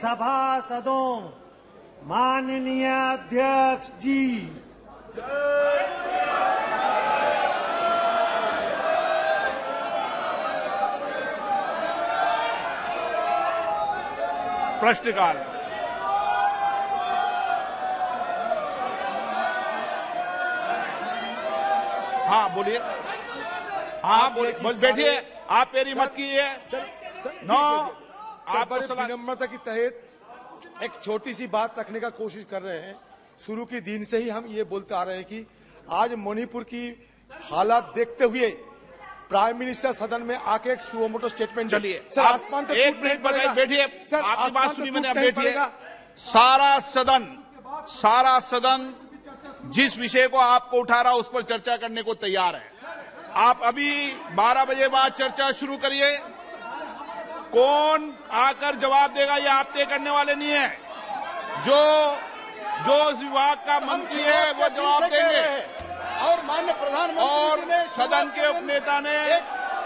सभासदों, माननीय अध्यक्ष जी, प्रश्नकाल। हाँ बोलिए। हाँ बैठिए, आप मेरी मत कीजिए। नो, आप बड़े विनम्रता की तहत एक छोटी सी बात रखने का कोशिश कर रहे हैं। शुरू के दिन से ही हम ये बोलते आ रहे हैं कि आज मणिपुर की हालात देखते हुए प्राइम मिनिस्टर सदन में आके एक सुमोटो स्टेटमेंट। चलिए सर, आसमान तो एक मिनट बताइए, बैठिए। सर, आपकी बात सुनी मैंने, अब बैठिए। पड़ेगा। सारा सदन जिस विषय को आपको उठा रहा उस पर चर्चा करने को तैयार है। आप अभी 12 बजे बाद चर्चा शुरू करिए। कौन आकर जवाब देगा ये आप तय करने वाले नहीं है। जो विभाग का मंत्री है वो जवाब देंगे। और माननीय प्रधानमंत्री और ने सदन के उपनेता ने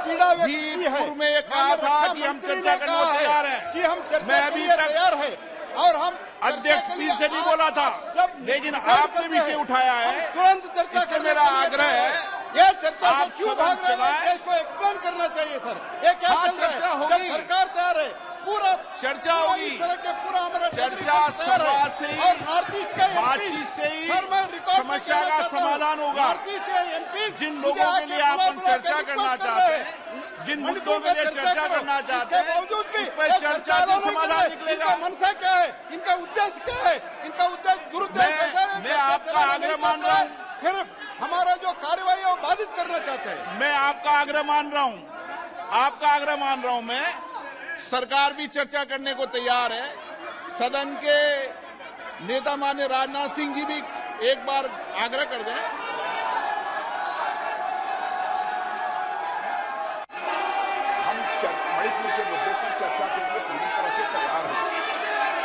पीड़ा व्यक्त की है। वीरपुर में ये कहा था कि हम चर्चा करने को तैयार हैं। कि हम चर्चा मैं अभी तक तैयार है और हम अध्यक्ष पीर से भी बोला था, लेकिन आपने विषय उठाया है। तुरंत चर्चा इससे मेरा आग्रह है, यह चर्चा आप से क्यों भाग रहे हैं? देश को एक्सप्लेन करना चाहिए सर। ये क्या चल रहा है? जब सरकार तैयार है, पूरा चर्चा होगी। इस तरह के पूरा हमारा चर्चा संवाद से ही, और नॉर्थ ईस्ट का बातचीत से ही समस्या समस्या का समाधान होगा। नॉर्थ ईस्ट के एमपी जिन लोगों के लिए आप चर्चा करना चाहते हैं, जिन मुद्दों के लिए चर्चा करना चाहते हैं, बावजूद भी उस पर चर्चा से समाधान निकलेगा। इनका मनसा क्या है? इनका उद्देश्य क्या है? इनका उद्देश्य दुरुद्देश्य। मैं आपका आग्रह मान रहा हूँ। सिर्फ हमारा जो कार्यवाही है वो बाधित करना चाहते हैं। मैं आपका आग्रह मान रहा हूं। मैं सरकार भी चर्चा करने को तैयार है। सदन के नेता माननीय राजनाथ सिंह जी भी एक बार आग्रह कर दें। हम मणिपुर के मुद्दे पर चर्चा के लिए पूरी तरह से तैयार हैं,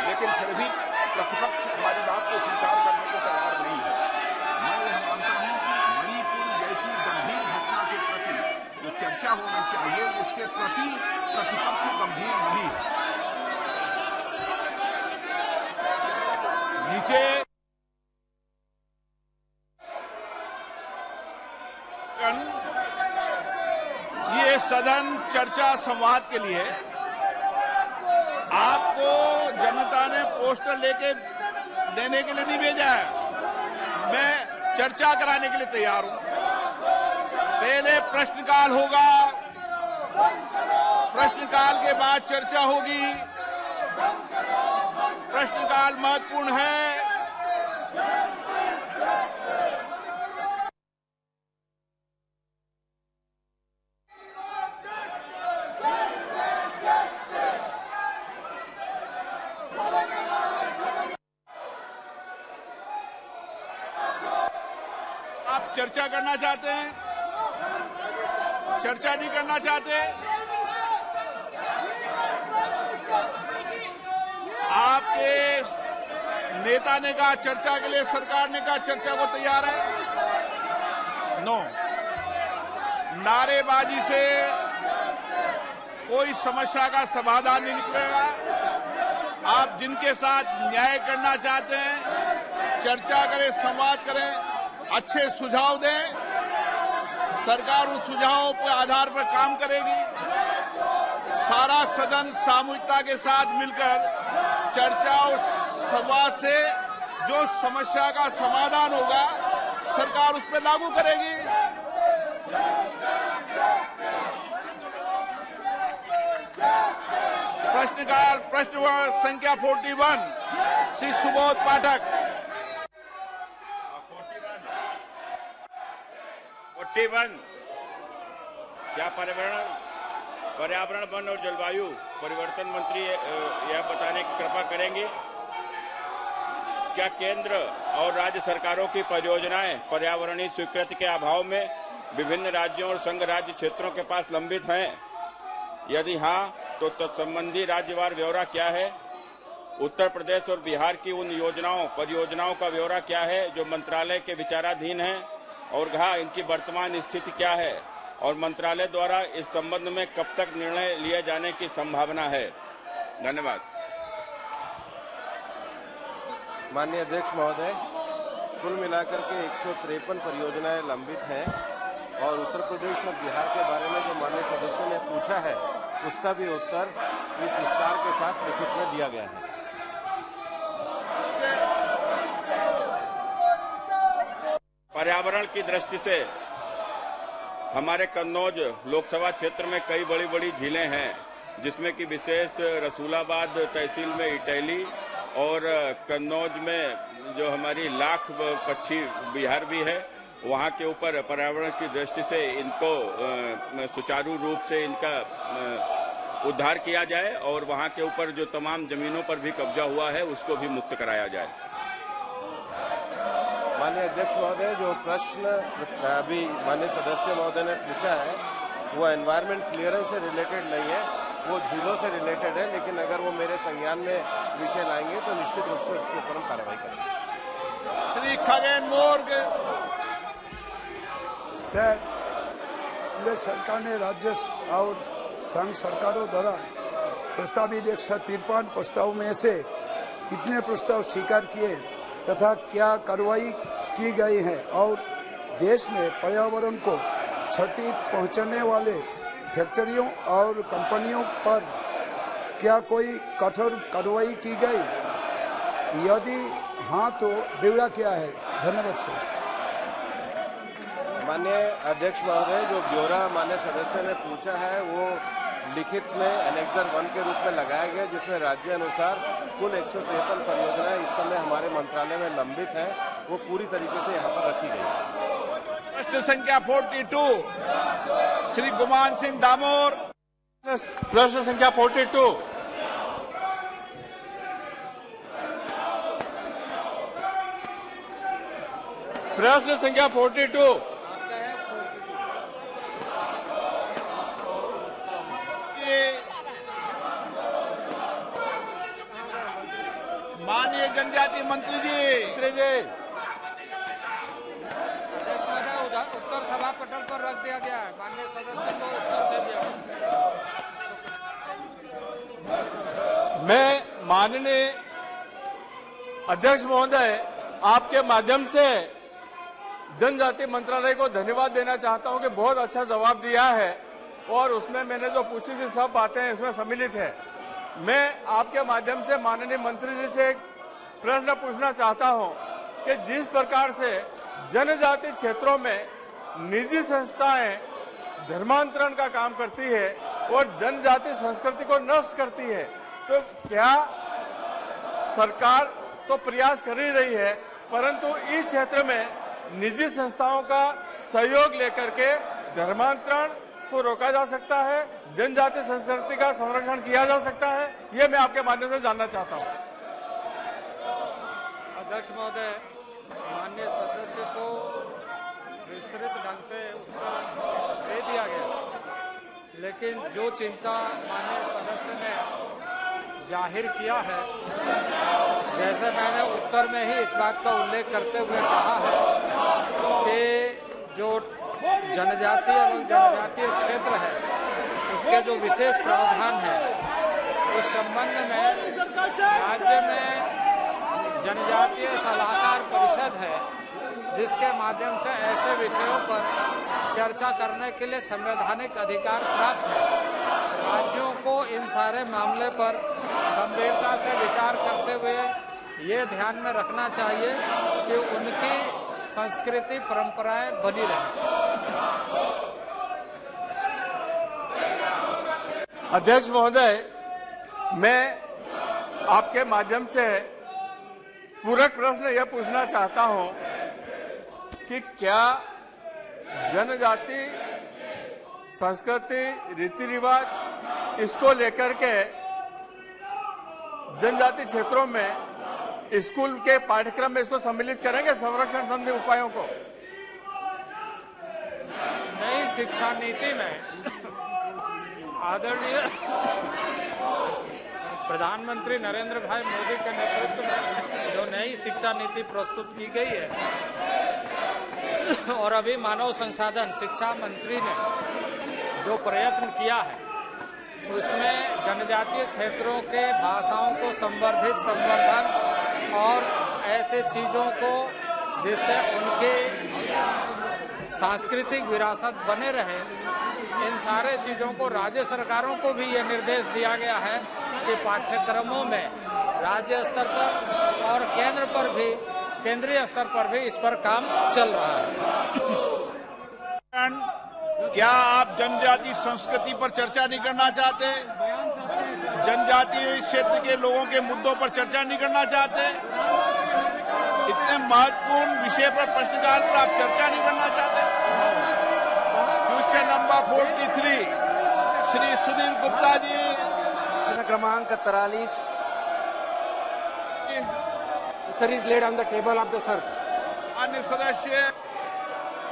लेकिन फिर भी प्रतिपक्ष हमारी बात को स्वीकार करने को तैयार नहीं है। मैं यह मानता हूं कि मणिपुर जैसी गंभीर घटना के प्रति जो चर्चा होनी चाहिए उसके प्रति प्रतिपक्ष गंभीर नहीं है। नीचे ये सदन चर्चा संवाद के लिए आपको जनता ने पोस्टर लेके देने के लिए नहीं भेजा है। मैं चर्चा कराने के लिए तैयार हूं। पहले प्रश्नकाल होगा, प्रश्नकाल के बाद चर्चा होगी। प्रश्नकाल महत्वपूर्ण है। आप चर्चा करना चाहते हैं, चर्चा नहीं करना चाहते? आपके नेता ने कहा चर्चा के लिए, सरकार ने कहा चर्चा को तैयार है। नो, नारेबाजी से कोई समस्या का समाधान नहीं निकलेगा। आप जिनके साथ न्याय करना चाहते हैं, चर्चा करें, संवाद करें, अच्छे सुझाव दें। सरकार उस सुझावों के आधार पर काम करेगी। सारा सदन सामूहिकता के साथ मिलकर चर्चा और संवाद से जो समस्या का समाधान होगा, सरकार उस पर लागू करेगी। प्रश्नकाल, प्रश्न संख्या 41, श्री सुबोध पाठक। 41 क्या पर्यावरण वन और जलवायु परिवर्तन मंत्री यह बताने की कृपा करेंगे क्या केंद्र और राज्य सरकारों की परियोजनाएं पर्यावरणीय स्वीकृति के अभाव में विभिन्न राज्यों और संघ राज्य क्षेत्रों के पास लंबित हैं? यदि हां, तो तत्संबंधी राज्यवार ब्यौरा क्या है? उत्तर प्रदेश और बिहार की उन परियोजनाओं का ब्यौरा क्या है जो मंत्रालय के विचाराधीन है और इनकी वर्तमान स्थिति क्या है और मंत्रालय द्वारा इस संबंध में कब तक निर्णय लिए जाने की संभावना है? धन्यवाद। माननीय अध्यक्ष महोदय, कुल मिलाकर के 153 परियोजनाएं लंबित हैं और उत्तर प्रदेश और बिहार के बारे में जो माननीय सदस्य ने पूछा है उसका भी उत्तर इस विस्तार के साथ लिखित में दिया गया है। पर्यावरण की दृष्टि से हमारे कन्नौज लोकसभा क्षेत्र में कई बड़ी बड़ी झीलें हैं, जिसमें कि विशेष रसूलाबाद तहसील में इटैली और कन्नौज में जो हमारी लाख पक्षी विहार भी है, वहां के ऊपर पर्यावरण की दृष्टि से इनको सुचारू रूप से इनका उद्धार किया जाए और वहां के ऊपर जो तमाम जमीनों पर भी कब्जा हुआ है उसको भी मुक्त कराया जाए। माननीय अध्यक्ष महोदय, जो प्रश्न अभी माननीय सदस्य महोदय ने पूछा है वो एनवायरमेंट क्लियरेंस से रिलेटेड नहीं है, वो झीलों से रिलेटेड है, लेकिन अगर वो मेरे संज्ञान में विषय लाएंगे तो निश्चित रूप से उसके ऊपर हम कार्रवाई करेंगे। श्री खगेन मोर्ग। सर, केंद्र सरकार ने राज्य और संघ सरकारों द्वारा प्रस्तावित 153 प्रस्ताव में से कितने प्रस्ताव स्वीकार किए तथा क्या कार्रवाई की गई है और देश में पर्यावरण को क्षति पहुंचाने वाले फैक्ट्रियों और कंपनियों पर क्या कोई कठोर कार्रवाई की गई? यदि हाँ तो ब्यौरा क्या है? धन्यवाद सर। माननीय अध्यक्ष महोदय, जो ब्यौरा माननीय सदस्य ने पूछा है वो लिखित में एनेक्सर 1 के रूप में लगाया गया, जिसमें राज्य अनुसार कुल 153 परियोजनाएं इस समय हमारे मंत्रालय में लंबित हैं, वो पूरी तरीके से यहाँ पर रखी गई है। प्रश्न संख्या 42 श्री गुमान सिंह दामोर। प्रश्न संख्या 42 प्रश्न संख्या 42 माननीय जनजाति मंत्री जी। उत्तर सभा पटल पर रख दिया गया है, माननीय सदस्य को उत्तर दे दिया। मैं माननीय अध्यक्ष महोदय आपके माध्यम से जनजाति मंत्रालय को धन्यवाद देना चाहता हूं कि बहुत अच्छा जवाब दिया है और उसमें मैंने जो पूछी थी सब बातें उसमें सम्मिलित है। मैं आपके माध्यम से माननीय मंत्री जी से एक प्रश्न पूछना चाहता हूं कि जिस प्रकार से जनजाति क्षेत्रों में निजी संस्थाएं धर्मांतरण का काम करती है और जनजाति संस्कृति को नष्ट करती है, तो क्या सरकार तो प्रयास कर ही रही है, परंतु इस क्षेत्र में निजी संस्थाओं का सहयोग लेकर के धर्मांतरण को रोका जा सकता है, जनजाति संस्कृति का संरक्षण किया जा सकता है? ये मैं आपके माध्यम से जानना चाहता हूं। अध्यक्ष महोदय, माननीय सदस्य को विस्तृत ढंग से उत्तर दे दिया गया, लेकिन जो चिंता माननीय सदस्य ने जाहिर किया है, जैसे मैंने उत्तर में ही इस बात का उल्लेख करते हुए कहा है कि जो जनजातीय एवं जनजातीय क्षेत्र है उसके जो विशेष प्रावधान है उस संबंध में राज्य में जनजातीय सलाहकार परिषद है, जिसके माध्यम से ऐसे विषयों पर चर्चा करने के लिए संवैधानिक अधिकार प्राप्त है। राज्यों को इन सारे मामले पर गंभीरता से विचार करते हुए ये ध्यान में रखना चाहिए कि उनकी संस्कृति परंपराएं बनी रहें। अध्यक्ष महोदय, मैं आपके माध्यम से पूरक प्रश्न यह पूछना चाहता हूं कि क्या जनजाति संस्कृति रीति रिवाज इसको लेकर के जनजाति क्षेत्रों में स्कूल के पाठ्यक्रम में इसको सम्मिलित करेंगे, संरक्षण संबंधी उपायों को? नई शिक्षा नीति में आदरणीय प्रधानमंत्री नरेंद्र भाई मोदी के नेतृत्व में जो नई शिक्षा नीति प्रस्तुत की गई है और अभी मानव संसाधन शिक्षा मंत्री ने जो प्रयत्न किया है उसमें जनजातीय क्षेत्रों के भाषाओं को संवर्धित संवर्धन और ऐसे चीज़ों को जिससे उनके सांस्कृतिक विरासत बने रहे, इन सारे चीज़ों को राज्य सरकारों को भी ये निर्देश दिया गया है कि पाठ्यक्रमों में राज्य स्तर पर और केंद्र पर भी, केंद्रीय स्तर पर भी इस पर काम चल रहा है। क्या आप जनजाति संस्कृति पर चर्चा नहीं करना चाहते? जनजातीय क्षेत्र के लोगों के मुद्दों पर चर्चा नहीं करना चाहते? इतने महत्वपूर्ण विषय पर प्रश्नकाल पर आप चर्चा नहीं करना चाहते? क्वेश्चन नंबर 43 श्री सुधीर गुप्ता जी, प्रश्न क्रमांक 43। Sir is laid on the table of the sir. अन्य सदस्य।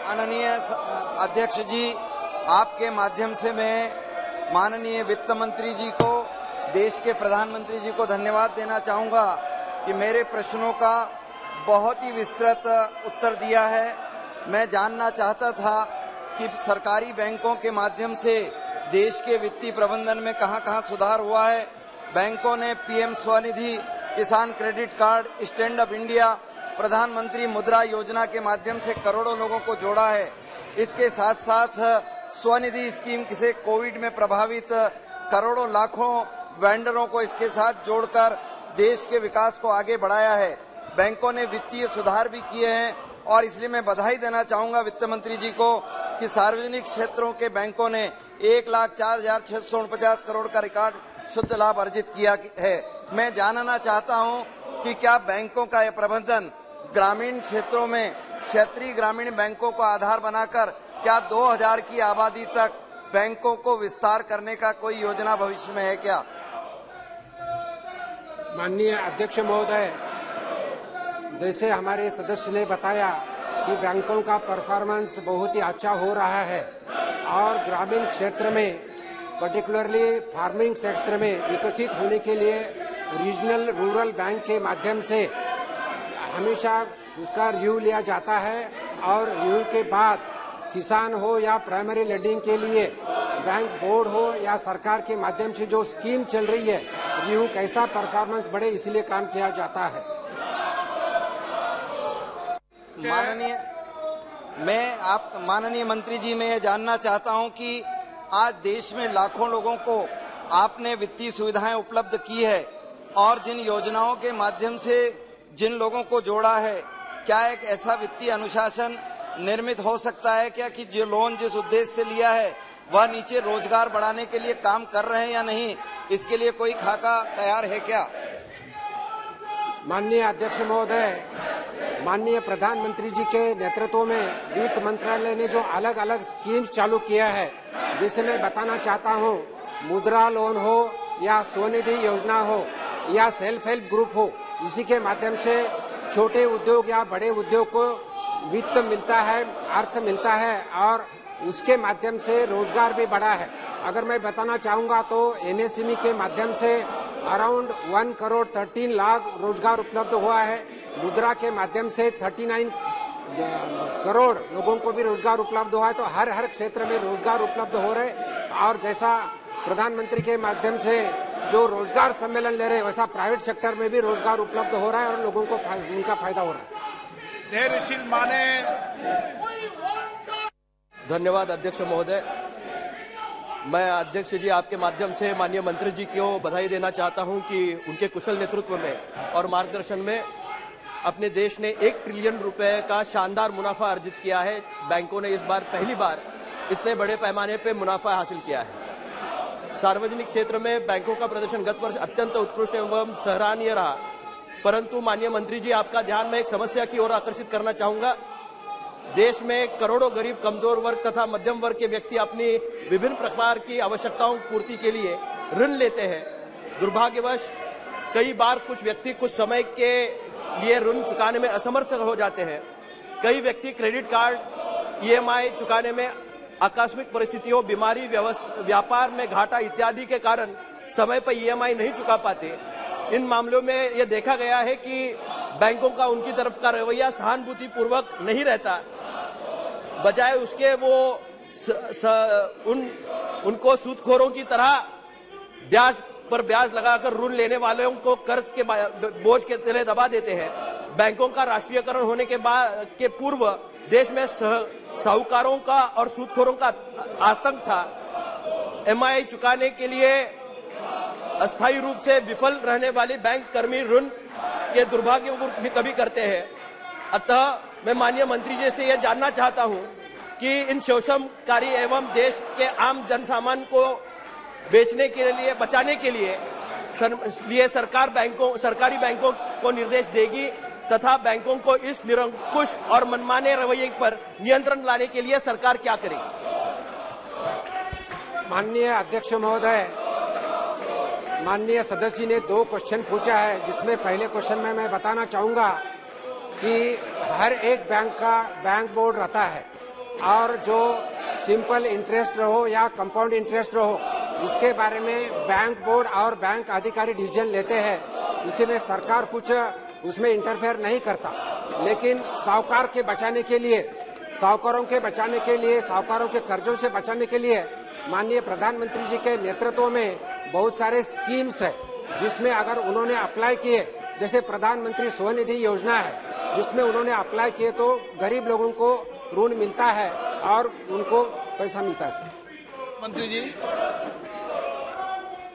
माननीय अध्यक्ष जी, आपके माध्यम से मैं माननीय वित्त मंत्री जी को, देश के प्रधानमंत्री जी को धन्यवाद देना चाहूंगा कि मेरे प्रश्नों का बहुत ही विस्तृत उत्तर दिया है। मैं जानना चाहता था कि सरकारी बैंकों के माध्यम से देश के वित्तीय प्रबंधन में कहां-कहां सुधार हुआ है। बैंकों ने पीएम स्वनिधि, किसान credit card, stand up India, प्रधानमंत्री मुद्रा योजना के माध्यम से करोड़ों लोगों को जोड़ा है। इसके साथ साथ स्वनिधि स्कीम से कोविड में प्रभावित करोड़ों लाखों वेंडरों को इसके साथ जोड़कर देश के विकास को आगे बढ़ाया है। बैंकों ने वित्तीय सुधार भी किए हैं और इसलिए मैं बधाई देना चाहूंगा वित्त मंत्री जी को कि सार्वजनिक क्षेत्रों के बैंकों ने 1,04,649 करोड़ का रिकॉर्ड शुद्ध लाभ अर्जित किया है। मैं जानना चाहता हूं कि क्या बैंकों का यह प्रबंधन ग्रामीण क्षेत्रों में क्षेत्रीय ग्रामीण बैंकों को आधार बनाकर क्या 2000 की आबादी तक बैंकों को विस्तार करने का कोई योजना भविष्य में है क्या? माननीय अध्यक्ष महोदय, जैसे हमारे सदस्य ने बताया कि बैंकों का परफॉर्मेंस बहुत ही अच्छा हो रहा है और ग्रामीण क्षेत्र में, पर्टिकुलरली फार्मिंग सेक्टर में विकसित होने के लिए रीजनल रूरल बैंक के माध्यम से हमेशा उसका रिव्यू लिया जाता है और रिव्यू के बाद किसान हो या प्राइमरी लेंडिंग के लिए बैंक बोर्ड हो या सरकार के माध्यम से जो स्कीम चल रही है, रिव्यू कैसा परफॉर्मेंस बढ़े इसलिए काम किया जाता है। माननीय मंत्री जी, मैं ये जानना चाहता हूं कि आज देश में लाखों लोगों को आपने वित्तीय सुविधाएं उपलब्ध की है और जिन योजनाओं के माध्यम से जिन लोगों को जोड़ा है, क्या एक ऐसा वित्तीय अनुशासन निर्मित हो सकता है क्या कि जो लोन जिस उद्देश्य से लिया है वह नीचे रोजगार बढ़ाने के लिए काम कर रहे हैं या नहीं? इसके लिए कोई खाका तैयार है क्या? माननीय अध्यक्ष महोदय, माननीय प्रधानमंत्री जी के नेतृत्व में वित्त मंत्रालय ने जो अलग अलग स्कीम्स चालू किया है, जिसे मैं बताना चाहता हूं, मुद्रा लोन हो या स्वनिधि योजना हो या सेल्फ हेल्प ग्रुप हो, इसी के माध्यम से छोटे उद्योग या बड़े उद्योग को वित्त मिलता है, अर्थ मिलता है और उसके माध्यम से रोजगार भी बढ़ा है। अगर मैं बताना चाहूंगा तो एमएसएमई के माध्यम से अराउंड 1,13 लाख रोजगार उपलब्ध हुआ है। मुद्रा के माध्यम से 39 करोड़ लोगों को भी रोजगार उपलब्ध हुआ है। तो हर क्षेत्र में रोजगार उपलब्ध हो रहे और जैसा प्रधानमंत्री के माध्यम से जो रोजगार सम्मेलन ले रहे हैं, वैसा प्राइवेट सेक्टर में भी रोजगार उपलब्ध हो रहा है और लोगों को उनका फायदा हो रहा है। धैर्यशील माने। धन्यवाद अध्यक्ष महोदय। मैं अध्यक्ष जी आपके माध्यम से माननीय मंत्री जी को बधाई देना चाहता हूं कि उनके कुशल नेतृत्व में और मार्गदर्शन में अपने देश ने 1 ट्रिलियन रुपए का शानदार मुनाफा अर्जित किया है। बैंकों ने इस बार पहली बार इतने बड़े पैमाने पे मुनाफा हासिल किया है। सार्वजनिक क्षेत्र में बैंकों का प्रदर्शन गत वर्ष अत्यंत उत्कृष्ट एवं सराहनीय रहा। परंतु माननीय मंत्री जी, आपका ध्यान मैं एक समस्या की ओर आकर्षित करना चाहूंगा। देश में करोड़ों गरीब, कमजोर वर्ग तथा मध्यम वर्ग के व्यक्ति अपनी विभिन्न प्रकार की आवश्यकताओं की पूर्ति के लिए ऋण लेते हैं। दुर्भाग्यवश कई बार कुछ व्यक्ति कुछ समय के लिए ऋण चुकाने में असमर्थ हो जाते हैं। कई व्यक्ति क्रेडिट कार्ड, ईएमआई चुकाने में आकस्मिक परिस्थितियों, बीमारी, व्यापार में घाटा इत्यादि के कारण समय पर ईएमआई नहीं चुका पाते। इन मामलों में यह देखा गया है कि बैंकों का उनकी तरफ का रवैया सहानुभूति पूर्वक नहीं रहता, बजाय उसके वो उनको सूदखोरों की तरह ब्याज पर ब्याज लगाकर ऋण लेने वालों को कर्ज के बोझ के तले दबा देते हैं। बैंकों का राष्ट्रीयकरण होने के पूर्व देश में साहूकारों का और सूदखोरों का आतंक था। एमआई चुकाने के लिए अस्थायी रूप से विफल रहने वाले बैंक कर्मी ऋण के दुर्भाग्य को भी कभी करते हैं। अतः मैं माननीय मंत्री जी से यह जानना चाहता हूं कि इन शोषणकारी एवं देश के आम जनसामान्य को बचाने के लिए सरकारी बैंकों को निर्देश देगी तथा बैंकों को इस निरंकुश और मनमाने रवैये पर नियंत्रण लाने के लिए सरकार क्या करेगी? माननीय अध्यक्ष महोदय, माननीय सदस्य जी ने 2 क्वेश्चन पूछा है, जिसमें पहले क्वेश्चन में मैं बताना चाहूंगा कि हर एक बैंक का बैंक बोर्ड रहता है और जो सिंपल इंटरेस्ट रहो या कंपाउंड इंटरेस्ट रहो, उसके बारे में बैंक बोर्ड और बैंक अधिकारी डिसीजन लेते हैं। उसी में सरकार कुछ उसमें इंटरफेयर नहीं करता। लेकिन साहूकारों के बचाने के लिए, साहूकारों के कर्जों से बचाने के लिए माननीय प्रधानमंत्री जी के नेतृत्व में बहुत सारे स्कीम्स है, जिसमें अगर उन्होंने अप्लाई किए, जैसे प्रधानमंत्री स्वनिधि योजना है, जिसमें उन्होंने अप्लाई किए तो गरीब लोगों को ऋण मिलता है और उनको पैसा मिलता है। मंत्री जी,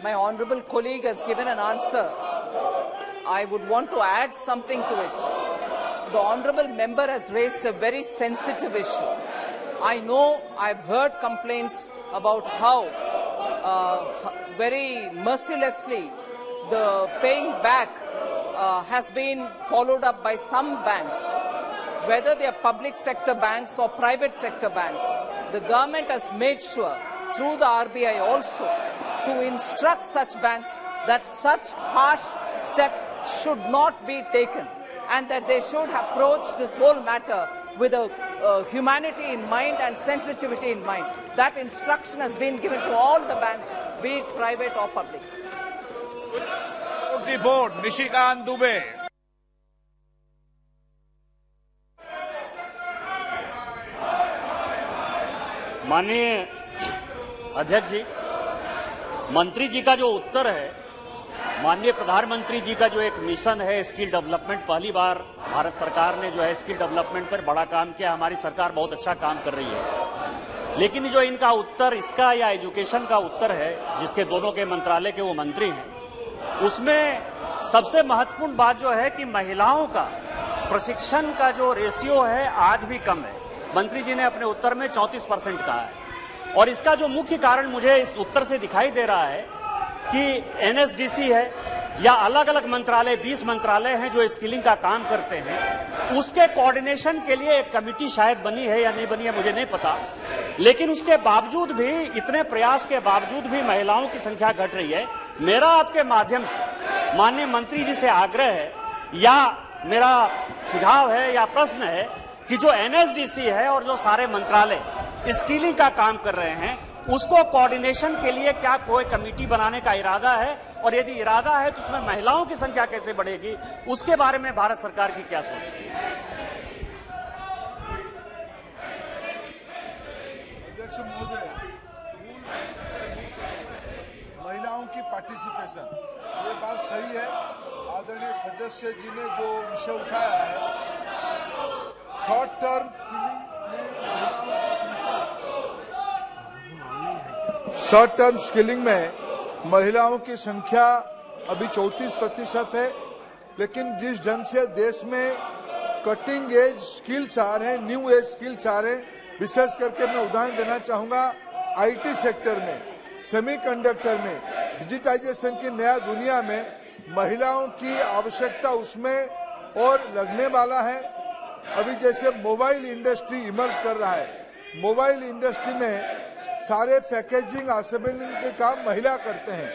My honourable colleague has given an answer. I would want to add something to it. The honourable member has raised a very sensitive issue. I know I've heard complaints about how very mercilessly the paying back has been followed up by some banks, whether they are public sector banks or private sector banks. The government has made sure through the RBI also to instruct such banks that such harsh steps should not be taken and that they should approach this whole matter with a humanity in mind and sensitivity in mind. That instruction has been given to all the banks, be it private or public. Report Nishikant Dubey. माननीय अध्यक्ष जी, मंत्री जी का जो उत्तर है, माननीय प्रधानमंत्री जी का जो एक मिशन है स्किल डेवलपमेंट, पहली बार भारत सरकार ने जो है स्किल डेवलपमेंट पर बड़ा काम किया। हमारी सरकार बहुत अच्छा काम कर रही है। लेकिन जो इनका उत्तर, इसका या एजुकेशन का उत्तर है, जिसके दोनों के मंत्रालय के वो मंत्री हैं, उसमें सबसे महत्वपूर्ण बात जो है कि महिलाओं का प्रशिक्षण का जो रेशियो है आज भी कम है। मंत्री जी ने अपने उत्तर में 34% कहा है और इसका जो मुख्य कारण मुझे इस उत्तर से दिखाई दे रहा है कि एनएसडीसी है या अलग अलग मंत्रालय, 20 मंत्रालय हैं जो स्किलिंग का काम करते हैं, उसके कोऑर्डिनेशन के लिए एक कमेटी शायद बनी है या नहीं बनी है मुझे नहीं पता। लेकिन उसके बावजूद भी, इतने प्रयास के बावजूद भी महिलाओं की संख्या घट रही है। मेरा आपके माध्यम से माननीय मंत्री जी से आग्रह है या मेरा सुझाव है या प्रश्न है कि जो एनएसडीसी है और जो सारे मंत्रालय स्किलिंग का काम कर रहे हैं, उसको कोऑर्डिनेशन के लिए क्या कोई कमेटी बनाने का इरादा है, और यदि इरादा है तो उसमें महिलाओं की संख्या कैसे बढ़ेगी, उसके बारे में भारत सरकार की क्या सोच है? अध्यक्ष महोदय, महिलाओं की पार्टिसिपेशन, ये बात सही है। आदरणीय सदस्य जी ने जो विषय उठाया है, शॉर्ट टर्म स्किलिंग में महिलाओं की संख्या अभी 34% है। लेकिन जिस ढंग से देश में कटिंग एज स्किल्स आ रहे हैं, न्यू एज स्किल्स आ रहे हैं, विशेष करके मैं उदाहरण देना चाहूंगा आईटी सेक्टर में, सेमीकंडक्टर में, डिजिटाइजेशन की नया दुनिया में महिलाओं की आवश्यकता उसमें और लगने वाला है। अभी जैसे मोबाइल इंडस्ट्री इमर्ज कर रहा है, मोबाइल इंडस्ट्री में सारे पैकेजिंग असेंबलिंग के काम महिला करते हैं।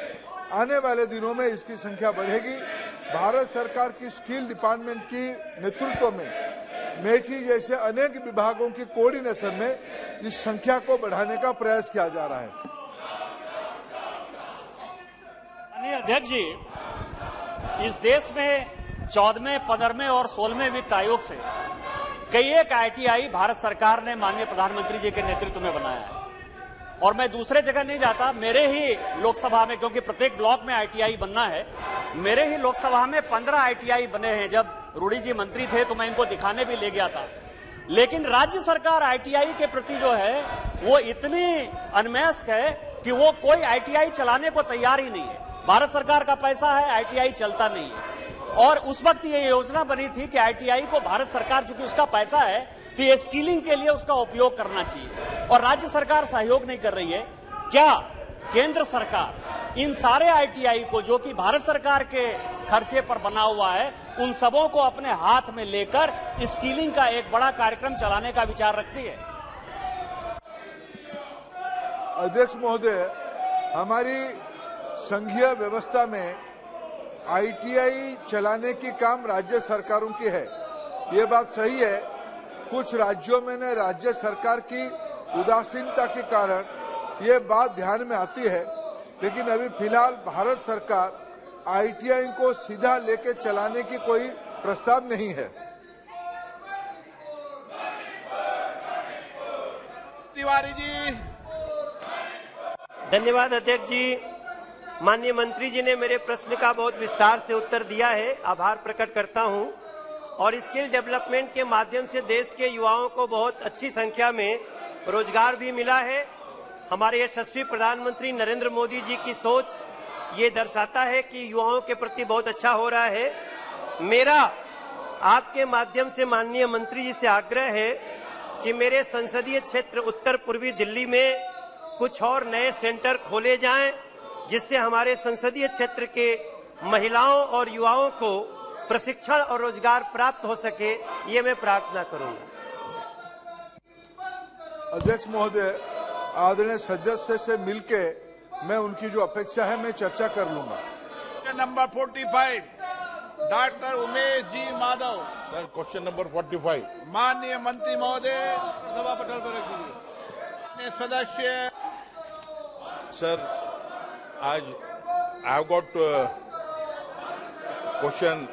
आने वाले दिनों में इसकी संख्या बढ़ेगी। भारत सरकार की स्किल डिपार्टमेंट की नेतृत्व में मेटी जैसे अनेक विभागों की कोऑर्डिनेशन में इस संख्या को बढ़ाने का प्रयास किया जा रहा है। अध्यक्ष जी, इस देश में 14वें, 15वें और 16वें वित्त आयोग से कई एक ITI भारत सरकार ने माननीय प्रधानमंत्री जी के नेतृत्व में बनाया है। और मैं दूसरे जगह नहीं जाता, मेरे ही लोकसभा में, क्योंकि प्रत्येक ब्लॉक में आईटीआई बनना है, मेरे ही लोकसभा में 15 आईटीआई बने हैं। जब रूडी जी मंत्री थे तो मैं इनको दिखाने भी ले गया था। लेकिन राज्य सरकार आईटीआई के प्रति जो है वो इतनी अनमनस्क है कि वो कोई आईटीआई चलाने को तैयार ही नहीं है। भारत सरकार का पैसा है, आईटीआई चलता नहीं है। और उस वक्त ये योजना बनी थी कि आईटीआई को भारत सरकार, चूंकि उसका पैसा है, तो ये स्किलिंग के लिए उसका उपयोग करना चाहिए, और राज्य सरकार सहयोग नहीं कर रही है। क्या केंद्र सरकार इन सारे आईटीआई को, जो कि भारत सरकार के खर्चे पर बना हुआ है, उन सबों को अपने हाथ में लेकर स्किलिंग का एक बड़ा कार्यक्रम चलाने का विचार रखती है? अध्यक्ष महोदय, हमारी संघीय व्यवस्था में आईटीआई चलाने की काम राज्य सरकारों की है। ये बात सही है। कुछ राज्यों में न राज्य सरकार की उदासीनता के कारण ये बात ध्यान में आती है, लेकिन अभी फिलहाल भारत सरकार आईटीआई को सीधा लेके चलाने की कोई प्रस्ताव नहीं है। तिवारी जी। धन्यवाद अध्यक्ष जी। माननीय मंत्री जी ने मेरे प्रश्न का बहुत विस्तार से उत्तर दिया है, आभार प्रकट करता हूं। और स्किल डेवलपमेंट के माध्यम से देश के युवाओं को बहुत अच्छी संख्या में रोजगार भी मिला है। हमारे यशस्वी प्रधानमंत्री नरेंद्र मोदी जी की सोच ये दर्शाता है कि युवाओं के प्रति बहुत अच्छा हो रहा है। मेरा आपके माध्यम से माननीय मंत्री जी से आग्रह है कि मेरे संसदीय क्षेत्र उत्तर पूर्वी दिल्ली में कुछ और नए सेंटर खोले जाएं, जिससे हमारे संसदीय क्षेत्र के महिलाओं और युवाओं को प्रशिक्षण और रोजगार प्राप्त हो सके, ये मैं प्रार्थना करूंगा। अध्यक्ष महोदय, आदरणीय सदस्य से मिलके मैं उनकी जो अपेक्षा है मैं चर्चा कर लूंगा। Number 45 doctor Umesh ji Madhav. Sir, question number 45। माननीय मंत्री महोदय, सभा पटल पर रख दीजिए। सदस्य सर, आज I have got question.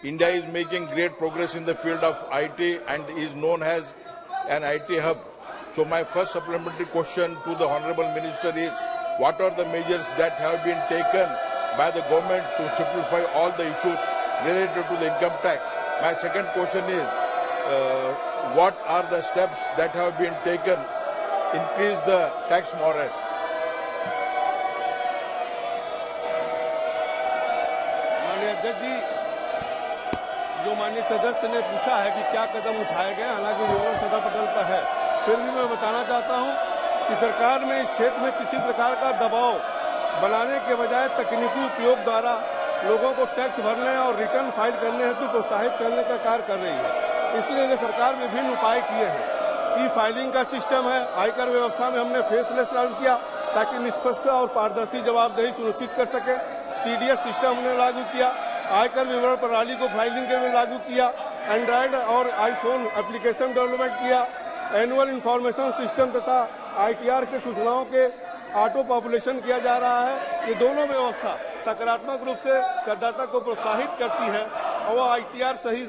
India is making great progress in the field of IT and is known as an IT hub. So my first supplementary question to the Honorable Minister is, what are the measures that have been taken by the government to simplify all the issues related to the income tax? My second question is, what are the steps that have been taken to increase the tax moratorium? माननीय अध्यक्ष जी, जो माननीय सदस्य ने पूछा है कि क्या कदम उठाए गए, हालांकि विवरण सदर पटल पर है, फिर भी मैं बताना चाहता हूं कि सरकार में इस क्षेत्र में किसी प्रकार का दबाव बनाने के बजाय तकनीकी उपयोग द्वारा लोगों को टैक्स भरने और रिटर्न फाइल करने हेतु प्रोत्साहित करने का कार्य कर रही है। इसलिए सरकार विभिन्न उपाय किए हैं। ई फाइलिंग का सिस्टम है, आयकर व्यवस्था में हमने फेसलेस लागू किया ताकि निष्पक्ष और पारदर्शी जवाबदेही सुनिश्चित कर सके। टीडीएस सिस्टम हमने लागू किया, आयकर विवरण प्रणाली को फाइलिंग के लिए लागू किया, एंड्रॉयड और आईफोन एप्लीकेशन डेवलपमेंट किया, एनुअल इंफॉर्मेशन सिस्टम तथा आईटीआर के सूचनाओं के ऑटो पॉपुलेशन किया जा रहा है। ये दोनों व्यवस्था सकारात्मक रूप से करदाता को प्रोत्साहित करती है और वह आईटीआर सही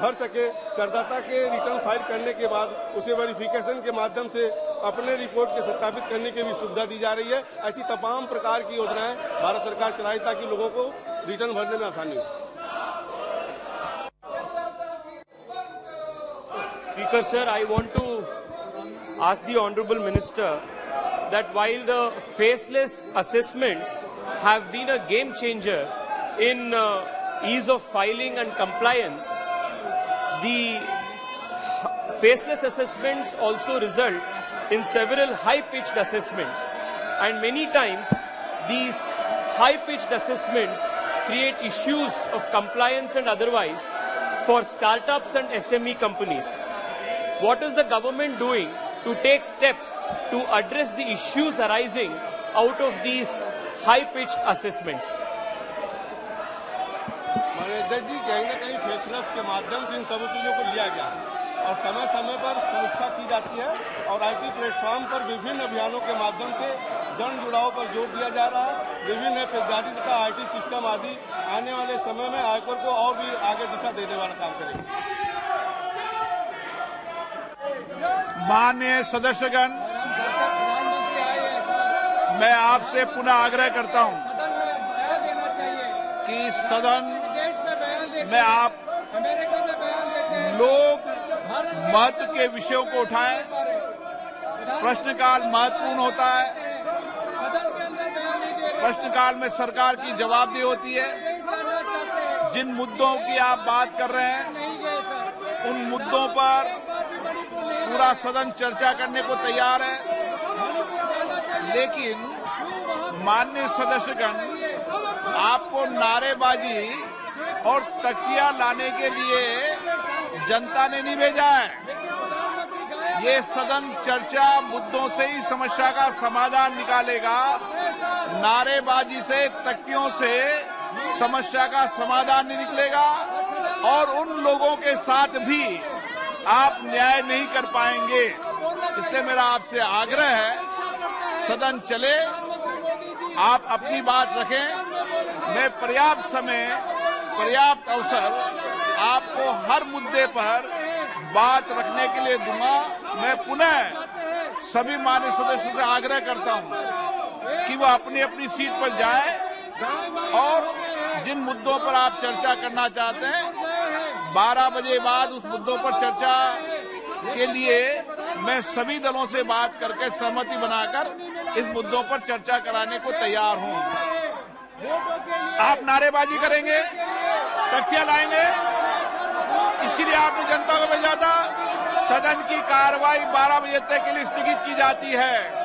भर सके। करदाता के रिटर्न फाइल करने के बाद उसे वेरिफिकेशन के माध्यम से अपने रिपोर्ट के सत्यापित करने की भी सुविधा दी जा रही है। ऐसी तमाम प्रकार की योजनाएं भारत सरकार चलाई ताकि लोगों को रिटर्न भरने में आसानी हो। Speaker sir, I want to ask the Honorable Minister that while the faceless assessments have been a game changer in ease of filing and compliance, the faceless assessments also result in several high-pitched assessments, and many times these high-pitched assessments create issues of compliance and otherwise for startups and SME companies. What is the government doing to take steps to address the issues arising out of these high-pitched assessments? माननीय अध्यक्ष जी, कहीं न कहीं faceless के माध्यम से इन सभी चीजों को लिया गया है और समय समय पर समीक्षा की जाती है और आईटी प्लेटफॉर्म पर विभिन्न अभियानों के माध्यम से जन जुड़ाव पर जोर दिया जा रहा है। विभिन्न ऐप इत्यादि तथा आईटी सिस्टम आदि आने वाले समय में आयकर को और भी आगे दिशा देने वाला काम करेंगे। माननीय सदस्यगण, मैं आपसे पुनः आग्रह करता हूं कि सदन में आप लोग महत्व के विषयों को उठाएं। प्रश्नकाल महत्वपूर्ण होता है। प्रश्नकाल में सरकार की जवाबदेही होती है। जिन मुद्दों की आप बात कर रहे हैं उन मुद्दों पर पूरा सदन चर्चा करने को तैयार है, लेकिन माननीय सदस्यगण, आपको नारेबाजी और तकिया लाने के लिए जनता ने नहीं भेजा है। ये सदन चर्चा मुद्दों से ही समस्या का समाधान निकालेगा। नारेबाजी से, तकियों से समस्या का समाधान नहीं निकलेगा और उन लोगों के साथ भी आप न्याय नहीं कर पाएंगे। इसलिए मेरा आपसे आग्रह है, सदन चले, आप अपनी बात रखें। मैं पर्याप्त समय, पर्याप्त अवसर आपको हर मुद्दे पर बात रखने के लिए दूंगा। मैं पुनः सभी माननीय सदस्यों से आग्रह करता हूं कि वह अपनी अपनी सीट पर जाएं और जिन मुद्दों पर आप चर्चा करना चाहते हैं 12 बजे बाद उस मुद्दों पर चर्चा के लिए मैं सभी दलों से बात करके सहमति बनाकर इस मुद्दों पर चर्चा कराने को तैयार हूं। आप नारेबाजी करेंगे, तकिया लाएंगे, इसीलिए आपने जनता को भेजा था। सदन की कार्रवाई 12 बजे तक के लिए स्थगित की जाती है।